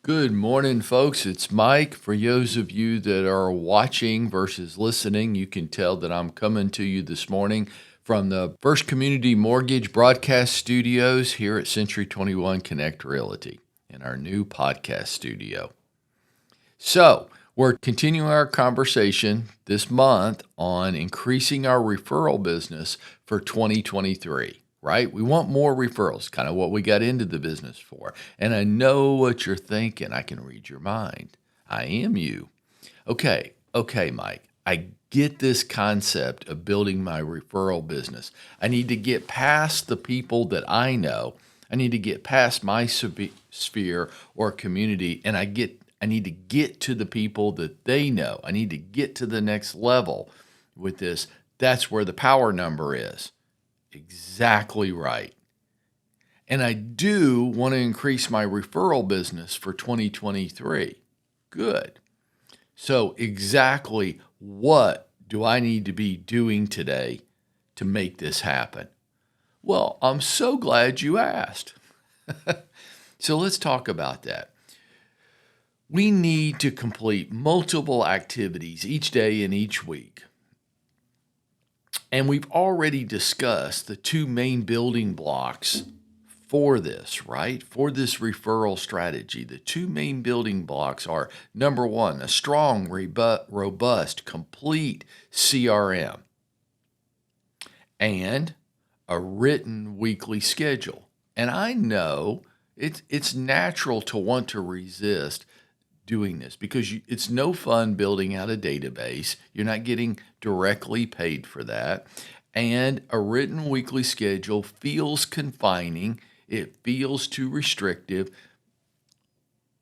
Good morning, folks. It's Mike. For those of you that are watching versus listening, you can tell that I'm coming to you this morning from the First Community Mortgage Broadcast Studios here at Century 21 Connect Realty in our new podcast studio. So, we're continuing our conversation this month on increasing our referral business for 2023. Right? We want more referrals, kind of what we got into the business for. And I know what you're thinking. I can read your mind. I am you. Okay, Mike. I get this concept of building my referral business. I need to get past the people that I know. I need to get past my sphere or community, and I need to get to the people that they know. I need to get to the next level with this. That's where the power number is. Exactly right. And I do want to increase my referral business for 2023. Good. So exactly what do I need to be doing today to make this happen? Well, I'm so glad you asked. So let's talk about that. We need to complete multiple activities each day and each week. And we've already discussed the two main building blocks for this, right? For this referral strategy. The two main building blocks are, number one, a strong, robust, complete CRM and a written weekly schedule. And I know it's natural to want to resist doing this because it's no fun building out a database. You're not getting directly paid for that. And a written weekly schedule feels confining. It feels too restrictive.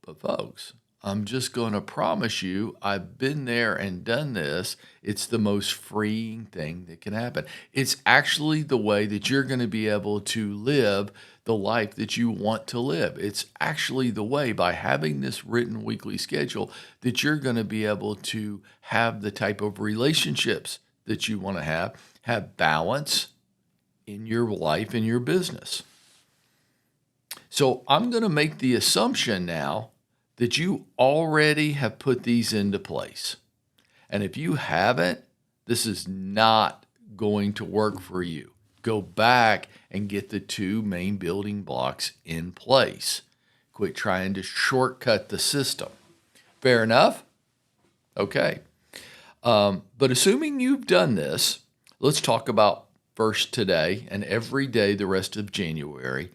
But folks, I'm just going to promise you, I've been there and done this. It's the most freeing thing that can happen. It's actually the way that you're going to be able to live the life that you want to live. It's actually the way, by having this written weekly schedule, that you're going to be able to have the type of relationships that you want to have balance in your life and your business. So I'm going to make the assumption now that you already have put these into place. And if you haven't, this is not going to work for you. Go back and get the two main building blocks in place. Quit trying to shortcut the system. Fair enough? Okay. But assuming you've done this, let's talk about first today and every day the rest of January,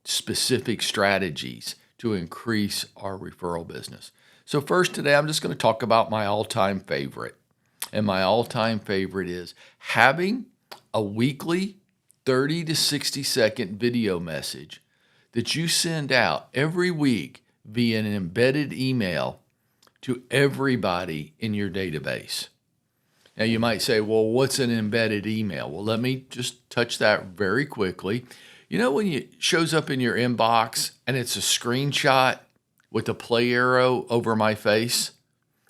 specific strategies to increase our referral business. So first today, I'm just going to talk about my all-time favorite. And my all-time favorite is having a weekly 30 to 60 second video message that you send out every week via an embedded email to everybody in your database. Now you might say, well, what's an embedded email? Well, let me just touch that very quickly. You know when it shows up in your inbox and it's a screenshot with a play arrow over my face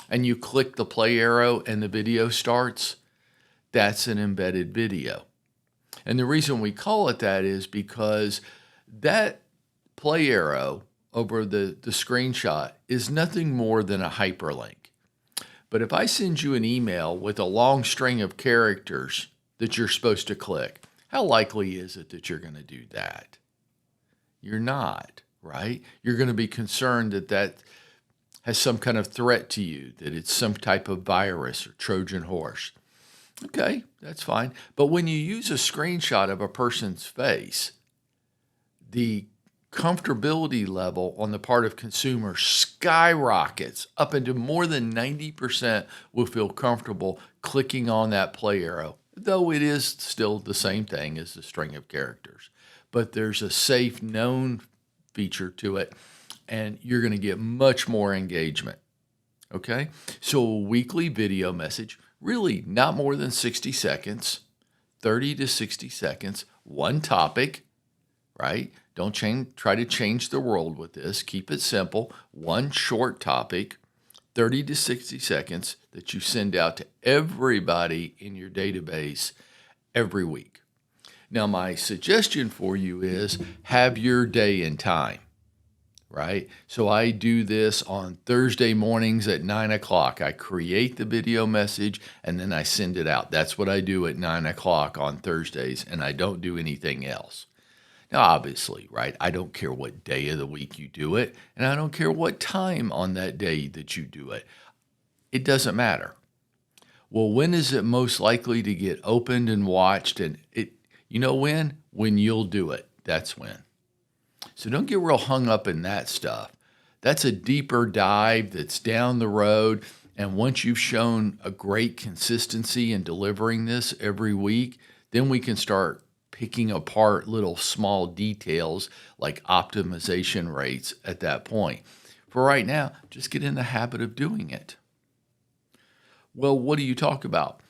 and you click the play arrow and the video starts? That's an embedded video. And the reason we call it that is because that play arrow over the screenshot is nothing more than a hyperlink. But if I send you an email with a long string of characters that you're supposed to click, how likely is it that you're going to do that? You're not, right? You're going to be concerned that that has some kind of threat to you, that it's some type of virus or Trojan horse. Okay, that's fine. But when you use a screenshot of a person's face, the comfortability level on the part of consumers skyrockets up into more than 90% will feel comfortable clicking on that play arrow, though it is still the same thing as the string of characters. But there's a safe, known feature to it, and you're going to get much more engagement. Okay? So a weekly video message, really not more than 60 seconds, 30 to 60 seconds, one topic, right? Don't try to change the world with this. Keep it simple. One short topic, 30 to 60 seconds that you send out to everybody in your database every week. Now, my suggestion for you is have your day and time, right? So I do this on Thursday mornings at 9 o'clock. I create the video message and then I send it out. That's what I do at 9 o'clock on Thursdays, and I don't do anything else. Now, obviously, right, I don't care what day of the week you do it, and I don't care what time on that day that you do it. It doesn't matter. Well, when is it most likely to get opened and watched? And you know when? When you'll do it. That's when. So don't get real hung up in that stuff. That's a deeper dive that's down the road. And once you've shown a great consistency in delivering this every week, then we can start picking apart little small details like optimization rates at that point. For right now, just get in the habit of doing it. Well, what do you talk about?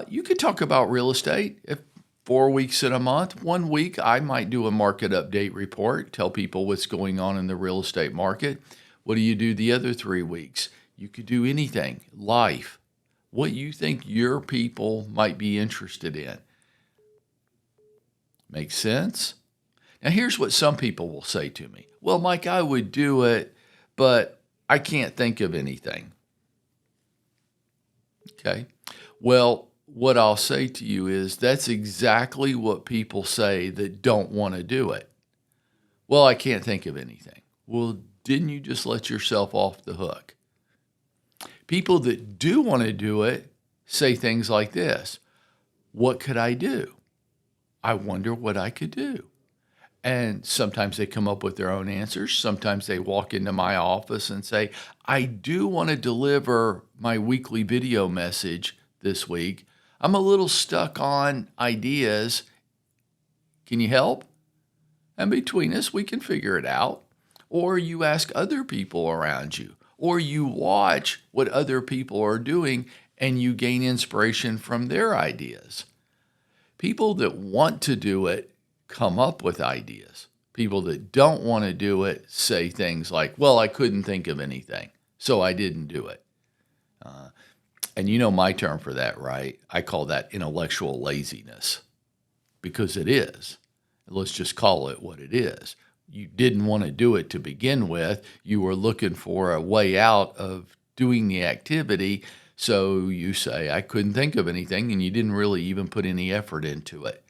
You could talk about real estate. If 4 weeks in a month, 1 week, I might do a market update report, tell people what's going on in the real estate market. What do you do the other 3 weeks? You could do anything, life, what you think your people might be interested in. Make sense? Now, here's what some people will say to me. Well, Mike, I would do it, but I can't think of anything. Okay. Well, what I'll say to you is that's exactly what people say that don't want to do it. Well, I can't think of anything. Well, didn't you just let yourself off the hook? People that do want to do it say things like this. What could I do? I wonder what I could do. And sometimes they come up with their own answers. Sometimes they walk into my office and say, I do want to deliver my weekly video message this week. I'm a little stuck on ideas. Can you help? And between us, we can figure it out. Or you ask other people around you, or you watch what other people are doing and you gain inspiration from their ideas. People that want to do it come up with ideas. People that don't want to do it say things like, well, I couldn't think of anything, so I didn't do it. And you know my term for that, right? I call that intellectual laziness, because it is. Let's just call it what it is. You didn't want to do it to begin with. You were looking for a way out of doing the activity, so you say, I couldn't think of anything, and you didn't really even put any effort into it.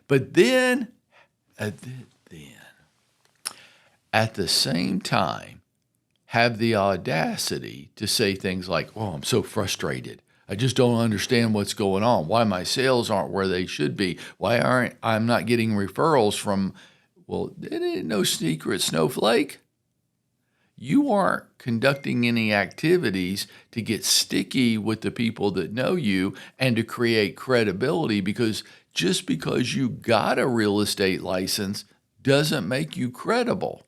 But then, at the same time, have the audacity to say things like, oh, I'm so frustrated. I just don't understand what's going on. Why my sales aren't where they should be. Why I'm not getting referrals from, well, it ain't no secret snowflake. You aren't conducting any activities to get sticky with the people that know you and to create credibility, because just because you got a real estate license doesn't make you credible.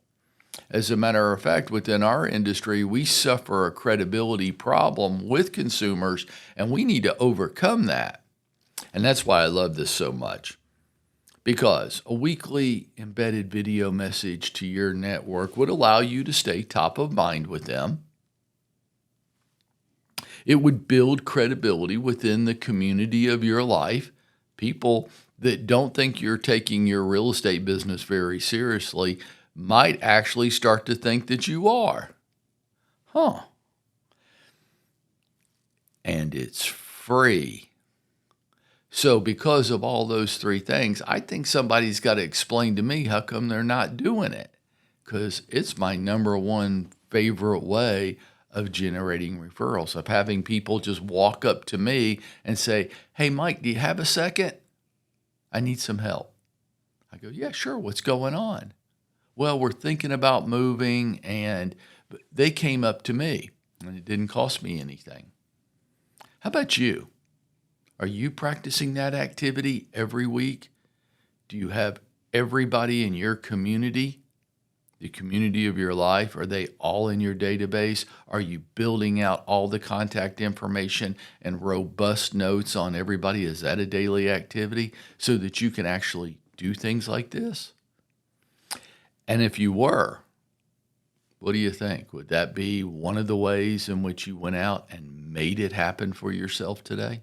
As a matter of fact, within our industry, we suffer a credibility problem with consumers, and we need to overcome that. And that's why I love this so much. Because a weekly embedded video message to your network would allow you to stay top of mind with them. It would build credibility within the community of your life. People that don't think you're taking your real estate business very seriously might actually start to think that you are. And it's free. So because of all those three things, I think somebody's got to explain to me how come they're not doing it, because it's my number one favorite way of generating referrals, of having people just walk up to me and say, hey, Mike, do you have a second? I need some help. I go, yeah, sure. What's going on? Well, we're thinking about moving, and they came up to me, and it didn't cost me anything. How about you? Are you practicing that activity every week? Do you have everybody in your community, the community of your life, are they all in your database? Are you building out all the contact information and robust notes on everybody? Is that a daily activity so that you can actually do things like this? And if you were, what do you think? Would that be one of the ways in which you went out and made it happen for yourself today?